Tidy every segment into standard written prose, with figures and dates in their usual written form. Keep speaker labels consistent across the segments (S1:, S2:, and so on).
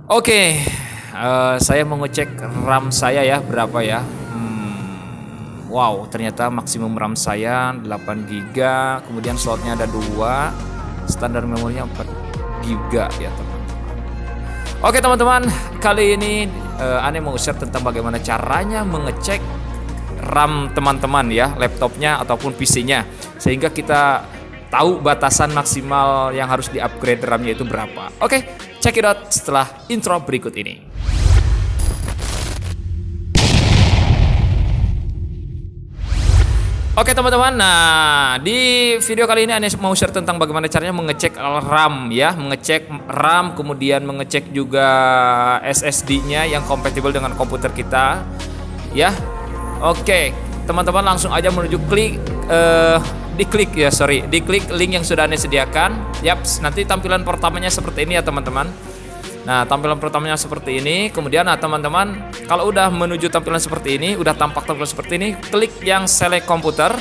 S1: Oke, saya mau ngecek RAM saya ya berapa ya. Wow, ternyata maksimum RAM saya 8 GB, kemudian slotnya ada 2, standar memorinya 4 GB ya teman-teman. Oke teman-teman, kali ini Ane mau share tentang bagaimana caranya mengecek RAM teman-teman ya, laptopnya ataupun PC-nya, sehingga kita tahu batasan maksimal yang harus di-upgrade RAM-nya itu berapa. Oke, check it out setelah intro berikut ini. Oke teman-teman, nah di video kali ini Ane mau share tentang bagaimana caranya mengecek RAM ya, mengecek RAM, kemudian mengecek juga SSD-nya yang kompatibel dengan komputer kita ya. Oke, teman-teman langsung aja menuju diklik link yang sudah Ane sediakan. Yaps, nanti tampilan pertamanya seperti ini ya teman-teman. Nah, tampilan pertamanya seperti ini. Kemudian teman-teman, kalau udah menuju tampilan seperti ini, udah tampak tampilan seperti ini, klik yang select komputer.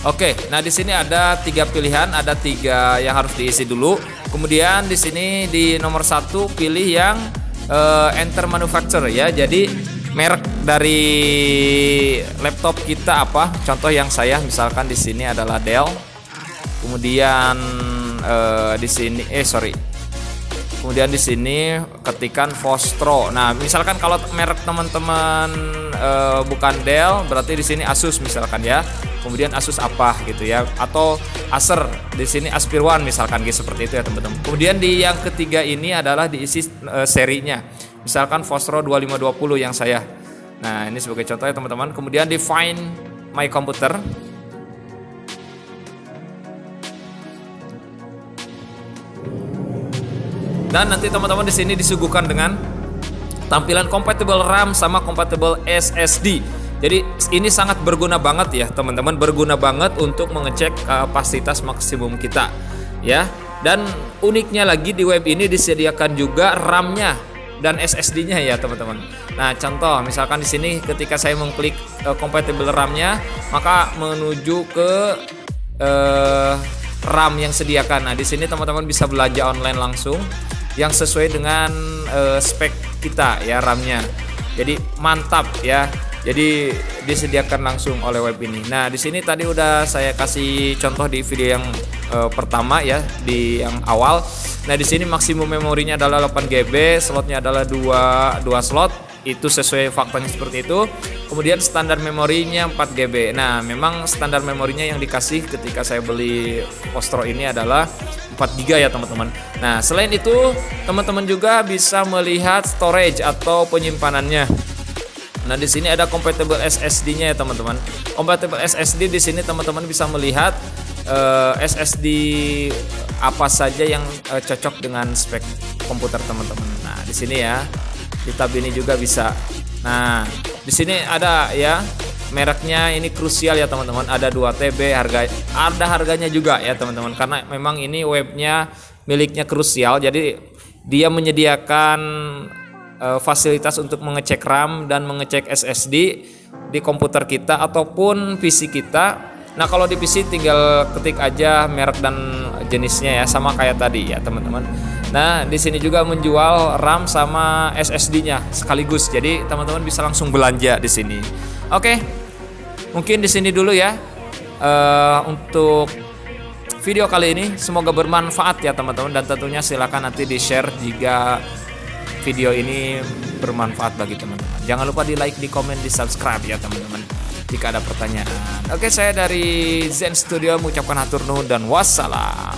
S1: Oke, nah di sini ada 3 pilihan, ada 3 yang harus diisi dulu. Kemudian di sini di nomor 1 pilih yang enter manufacturer ya. Jadi merek dari laptop kita apa? Contoh yang saya misalkan di sini adalah Dell. Kemudian di sini kemudian di sini ketikkan Vostro. Nah, misalkan kalau merek teman-teman bukan Dell, berarti di sini Asus misalkan ya. Kemudian Asus apa gitu ya, atau Acer, di sini Aspir One misalkan gitu, seperti itu ya teman-teman. Kemudian di yang ketiga ini adalah diisi serinya. Misalkan Vostro 2520 yang saya. Nah, ini sebagai contoh ya teman-teman. Kemudian di Find My Computer. Dan nanti teman-teman di sini disuguhkan dengan tampilan compatible RAM sama compatible SSD. Jadi ini sangat berguna banget ya teman-teman, berguna banget untuk mengecek kapasitas maksimum kita ya. Dan uniknya lagi di web ini disediakan juga RAM-nya dan SSD-nya ya teman-teman. Nah, contoh misalkan di sini ketika saya mengklik compatible RAM-nya, maka menuju ke RAM yang sediakan. Nah, di sini teman-teman bisa belanja online langsung yang sesuai dengan spek kita ya RAM-nya. Jadi mantap ya. Jadi disediakan langsung oleh web ini. Nah, di sini tadi udah saya kasih contoh di video yang pertama ya, di yang awal. Nah, di sini maksimum memorinya adalah 8 GB, slotnya adalah 2 slot. Itu sesuai faktanya seperti itu. Kemudian standar memorinya 4 GB. Nah, memang standar memorinya yang dikasih ketika saya beli Vostro ini adalah 4 GB ya teman-teman. Nah, selain itu teman-teman juga bisa melihat storage atau penyimpanannya. Nah, di sini ada compatible SSD-nya ya teman-teman. Compatible SSD di sini teman-teman bisa melihat SSD apa saja yang cocok dengan spek komputer teman-teman. Nah, di sini ya. Di tab ini juga bisa. Nah, di sini ada ya mereknya, ini krusial ya teman-teman. Ada 2 TB, ada harganya juga ya teman-teman. Karena memang ini webnya miliknya krusial, jadi dia menyediakan fasilitas untuk mengecek RAM dan mengecek SSD di komputer kita ataupun PC kita. Nah, kalau di PC tinggal ketik aja merek dan jenisnya ya, sama kayak tadi ya teman-teman. Nah, di sini juga menjual RAM sama SSD-nya sekaligus. Jadi teman-teman bisa langsung belanja di sini. Oke, mungkin di sini dulu ya untuk video kali ini. Semoga bermanfaat ya teman-teman, dan tentunya silakan nanti di-share jika video ini bermanfaat bagi teman-teman. Jangan lupa di like, di komen, di subscribe ya teman-teman jika ada pertanyaan. Oke, saya dari Zen Studio mengucapkan hatur nuhun dan wassalam.